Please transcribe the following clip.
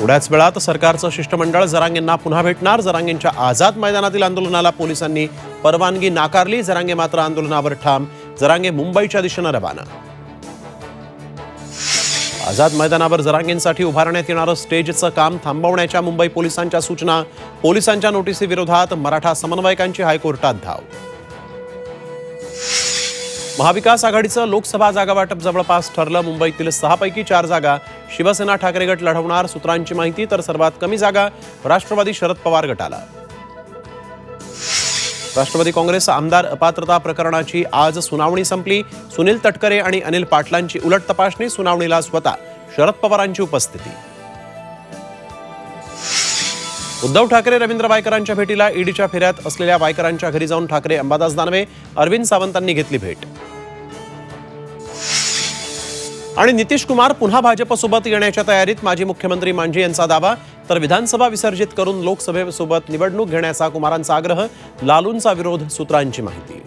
थोड्याच वेळात सरकारचं शिष्टमंडळ जरांगेंना पुन्हा भेटणार। जरांगेंच्या आझाद मैदानातील आंदोलनाला पोलिसांनी परवानगी नाकारली। जरांगे मात्र आंदोलनावर ठाम। जरांगे मुंबईच्या दिशेने रवाना। आझाद मैदानावर जरांगेंसाठी उभारण्यात येणारं स्टेजचं काम थांबवण्याच्या मुंबई पोलिसांच्या सूचना। पोलिसांच्या नोटीसीविरोधात मराठा समन्वयकांची हायकोर्टात धाव। महाविकास आघाडीचं लोकसभा जागा वाटप जवळपास ठरलं। मुंबईतील 6 पैकी 4 जागा शिवसेना ठाकरे गट लढवणार। सूत्रांची माहिती, तर सर्वात कमी जागा राष्ट्रवादी शरद पवार गटाला। राष्ट्रवादी काँग्रेस आमदार अपात्रता प्रकरणाची आज सुनावणी संपली। सुनील तटकरे आणि अनिल पाटलांची उलट तपासणी। सुनावणीला स्वतः शरद पवारांची उपस्थिती। उद्धव ठाकरे रवींद्र वायकरांच्या भेटीला ईडीच्या फेऱ्यात असलेल्या वायकरांच्या घरी जाऊन ठाकरे, अंबादास दानवे, अरविंद सावंतांनी घेतली भेट। आणि नितीश कुमार पुन्हा भाजपसोबत येण्याच्या तयारीत। माजी मुख्यमंत्री मांझी यांचा दावा, तर विधानसभा विसर्जित करून लोकसभेसोबत निवडणूक घेण्याचा कुमारांचा आग्रह। लालूंचा विरोध, सूत्रांची माहिती।